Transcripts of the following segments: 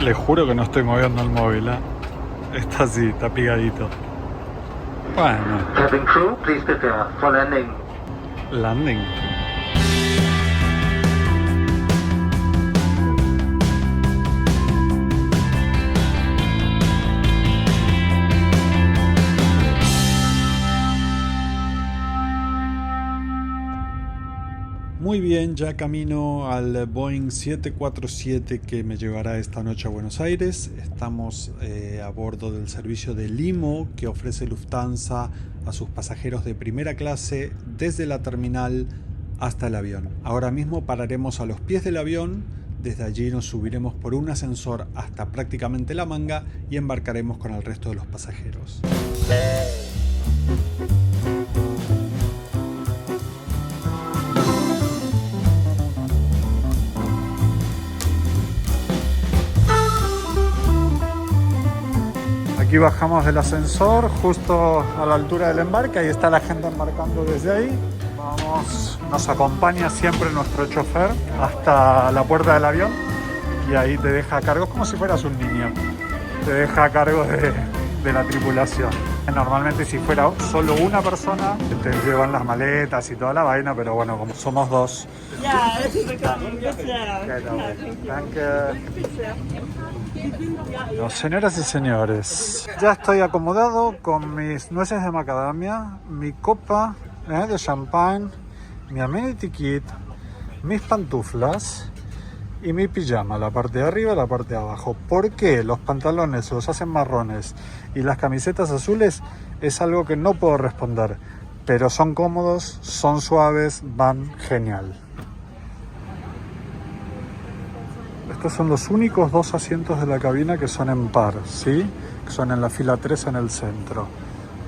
Les juro que no estoy moviendo el móvil, ¿eh? Está así, está pigadito. Bueno. Cabin crew, please prepare for landing. Landing. Muy bien, ya camino al Boeing 747 que me llevará esta noche a Buenos Aires. Estamos a bordo del servicio de Limo que ofrece Lufthansa a sus pasajeros de primera clase desde la terminal hasta el avión. Ahora mismo pararemos a los pies del avión, desde allí nos subiremos por un ascensor hasta prácticamente la manga y embarcaremos con el resto de los pasajeros. Aquí bajamos del ascensor justo a la altura del embarque, ahí está la gente embarcando desde ahí. Vamos, nos acompaña siempre nuestro chofer hasta la puerta del avión y ahí te deja a cargo, como si fueras un niño, te deja a cargo de la tripulación. Normalmente si fuera solo una persona te llevan las maletas y toda la vaina, pero bueno, como somos dos. No, señoras y señores, ya estoy acomodado con mis nueces de macadamia, mi copa de champán, mi amenity kit, mis pantuflas y mi pijama, la parte de arriba y la parte de abajo. ¿Por qué los pantalones se los hacen marrones y las camisetas azules? Es algo que no puedo responder, pero son cómodos, son suaves, van genial. Estos son los únicos dos asientos de la cabina que son en par, ¿sí? Que son en la fila 3 en el centro.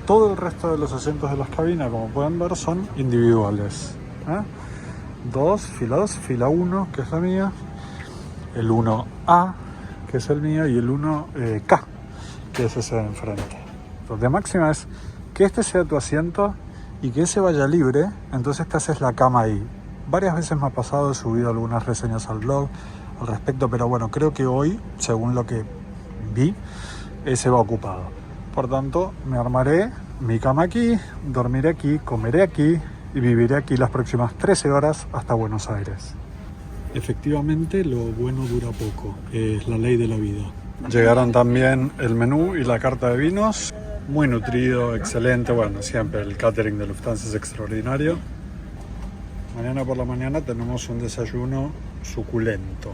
Todo el resto de los asientos de las cabinas, como pueden ver, son individuales. Fila 2, fila 1, que es la mía, el 1A, que es el mío, y el 1K, que es ese de enfrente. Entonces, de máxima es que este sea tu asiento y que ese vaya libre, entonces te haces la cama ahí. Varias veces me ha pasado, he subido algunas reseñas al blog al respecto, pero bueno, creo que hoy, según lo que vi, ese va ocupado. Por tanto, me armaré mi cama aquí, dormiré aquí, comeré aquí y viviré aquí las próximas 13 horas hasta Buenos Aires. Efectivamente, lo bueno dura poco, es la ley de la vida. Llegaron también el menú y la carta de vinos, muy nutrido, excelente. Bueno, siempre el catering de Lufthansa es extraordinario. Mañana por la mañana tenemos un desayuno suculento.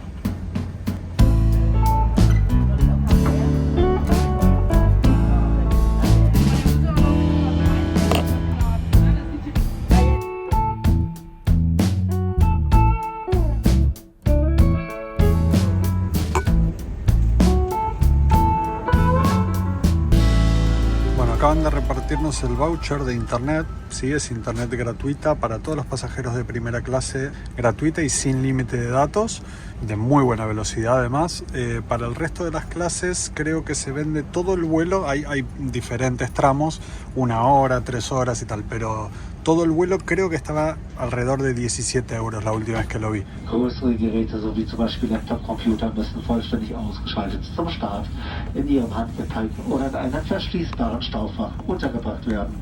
Acaban de repartirnos el voucher de internet, ¿sí? Es internet gratuita para todos los pasajeros de primera clase, gratuita y sin límite de datos, de muy buena velocidad además. Para el resto de las clases creo que se vende todo el vuelo, hay diferentes tramos, 1 hora, 3 horas y tal, pero todo el vuelo creo que estaba alrededor de 17 euros la última vez que lo vi. Größere Geräte sowie zum Beispiel Laptop, Computer müssen vollständig ausgeschaltet zum Start in Ihrem Handgepäck oder in einem verschließbaren Staufach untergebracht werden.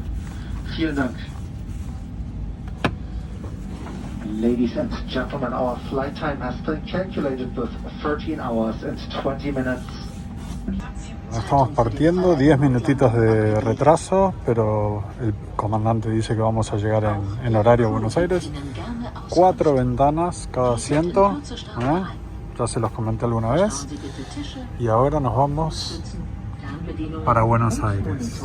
Vielen Dank. Ladies and gentlemen, our flight time has been calculated with 13 hours and 20 minutes. Estamos partiendo, 10 minutitos de retraso, pero el comandante dice que vamos a llegar en horario a Buenos Aires. 4 ventanas cada asiento, ya se los comenté alguna vez. Y ahora nos vamos para Buenos Aires.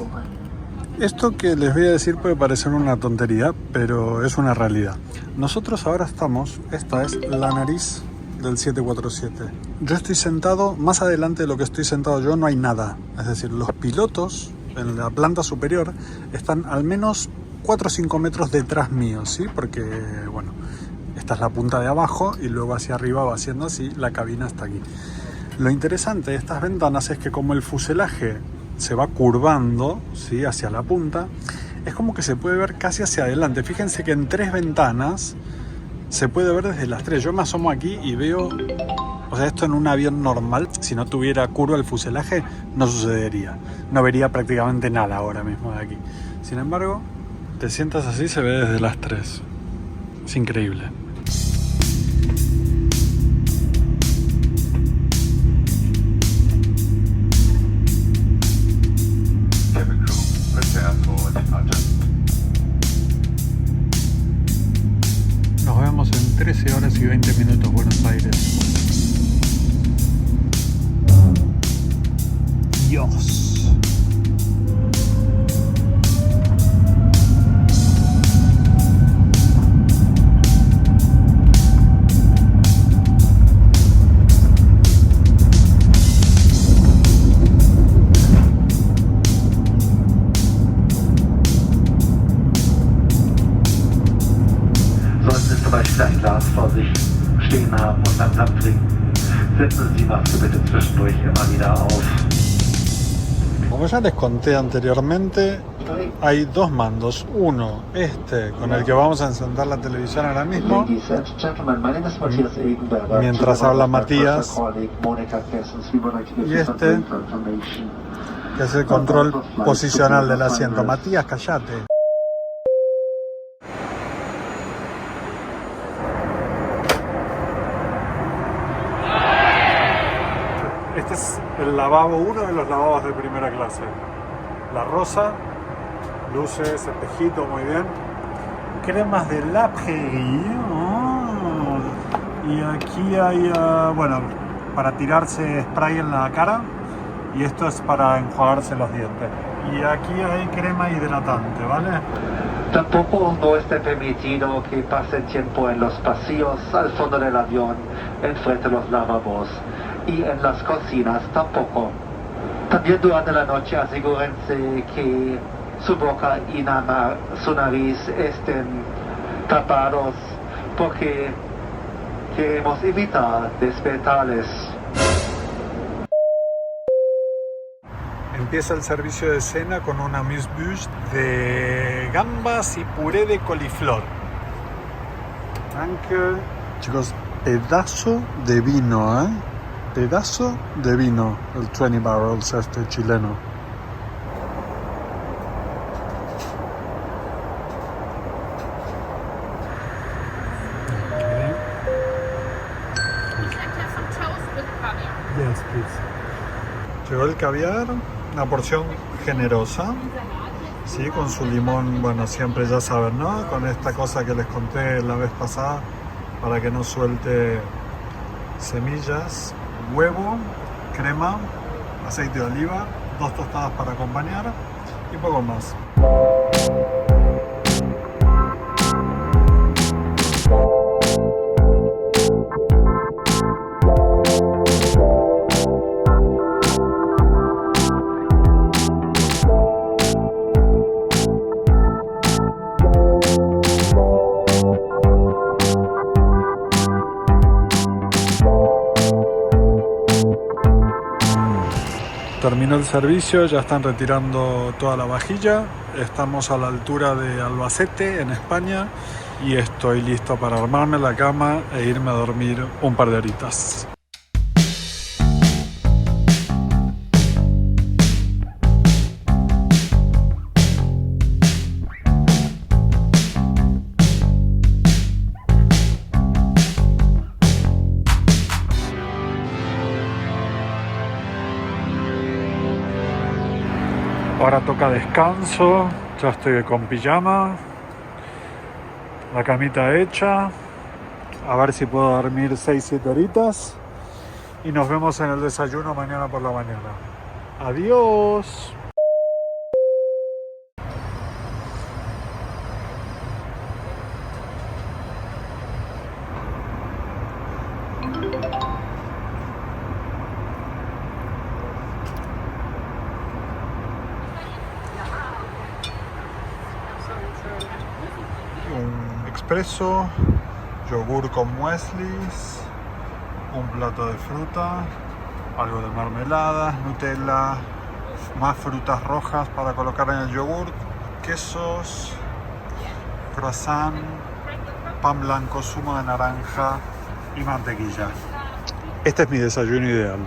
Esto que les voy a decir puede parecer una tontería, pero es una realidad. Nosotros ahora estamos, esta es la nariz del 747. Yo estoy sentado, más adelante de lo que estoy sentado yo no hay nada. Es decir, los pilotos en la planta superior están al menos 4 o 5 metros detrás mío, ¿sí? Porque, bueno, esta es la punta de abajo y luego hacia arriba va haciendo así, la cabina está aquí. Lo interesante de estas ventanas es que como el fuselaje se va curvando, ¿sí? Hacia la punta, es como que se puede ver casi hacia adelante. Fíjense que en 3 ventanas se puede ver desde las 3. Yo me asomo aquí y veo O sea, esto en un avión normal, si no tuviera curva el fuselaje, no sucedería. No vería prácticamente nada ahora mismo de aquí. Sin embargo, te sientas así, se ve desde las 3. Es increíble. Nos vemos en 13 horas y 20 minutos, Buenos Aires. Dios. Sollten Sie zum Beispiel ein Glas vor sich stehen haben und beim Tag trinken, setzen Sie die Maske bitte zwischendurch immer wieder auf. Como ya les conté anteriormente, hay dos mandos. Uno, con el que vamos a encender la televisión ahora mismo, Ladies and gentlemen, my name is Matthias Egenberger. mientras habla Matías, y que es el control posicional del asiento. Matías, callate. Este es el lavabo, uno de los lavabos de primera clase. La rosa, luces, espejito, muy bien. Cremas de La Prairie. Oh. Y aquí hay, bueno, para tirarse spray en la cara. Y esto es para enjuagarse los dientes. Y aquí hay crema hidratante, ¿vale? Tampoco no está permitido que pasen tiempo en los pasillos al fondo del avión, enfrente de los lavabos. Y en las cocinas tampoco. También durante la noche asegúrense que su boca y su nariz estén tapados porque queremos evitar despertarles. Empieza el servicio de cena con una amuse-bouche de gambas y puré de coliflor. Danke. Chicos, pedazo de vino, ¿eh? Pedazo de vino, el 20 Barrels este chileno. Yes, please. Llegó el caviar, una porción generosa, sí, con su limón, bueno, siempre ya saben, ¿no? Con esta cosa que les conté la vez pasada, para que no suelte semillas. Huevo, crema, aceite de oliva, 2 tostadas para acompañar y poco más. Terminó el servicio, ya están retirando toda la vajilla. Estamos a la altura de Albacete, en España, y estoy listo para armarme la cama e irme a dormir un par de horitas. Ahora toca descanso, ya estoy con pijama, la camita hecha, a ver si puedo dormir 6-7 horitas y nos vemos en el desayuno mañana por la mañana. Adiós. Un expreso, yogur con mueslis, un plato de fruta, algo de mermelada, Nutella, más frutas rojas para colocar en el yogur, quesos, croissant, pan blanco, zumo de naranja y mantequilla. Este es mi desayuno ideal.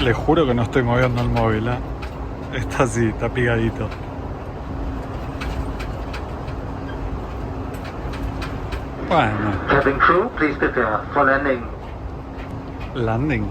Les juro que no estoy moviendo el móvil, ¿eh? Está así, está pegadito. Bueno. Cabin crew, please prepare for landing. Landing.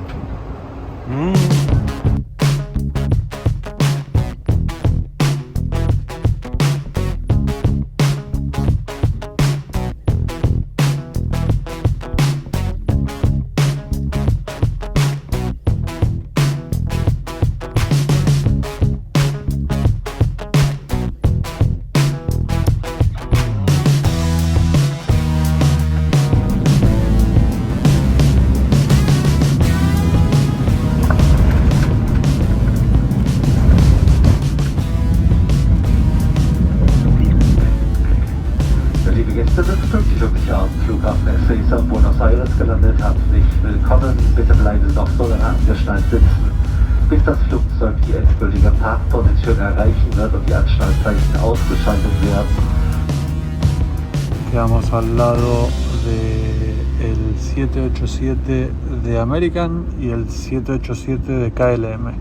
Gäste sind pünktlich am Flughafen Ezeiza in Buenos Aires gelandet. Herzlich willkommen. Bitte bleiben Sie noch so lange angeschnallt sitzen, bis das Flugzeug die endgültige Parkposition erreichen wird und die Anschnallzeichen ausgeschaltet werden. Quedamos al lado del 787 de American y el 787 de KLM.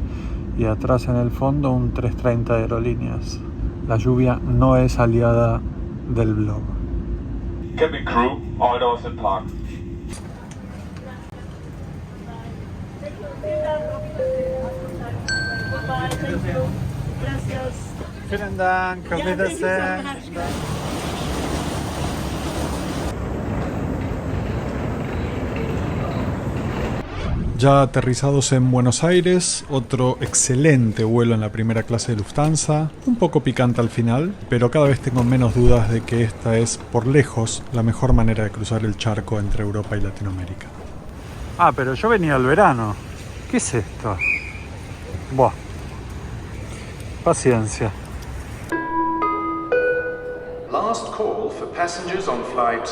Y atrás en el fondo un 330 de Aerolíneas. La lluvia no es aliada del blog. Cabin crew, all doors in park. Vielen Dank, auf Wiedersehen. Ya aterrizados en Buenos Aires, otro excelente vuelo en la primera clase de Lufthansa, un poco picante al final, pero cada vez tengo menos dudas de que esta es, por lejos, la mejor manera de cruzar el charco entre Europa y Latinoamérica. Ah, pero yo venía al verano. ¿Qué es esto? Buah. Paciencia. Last call for passengers on flight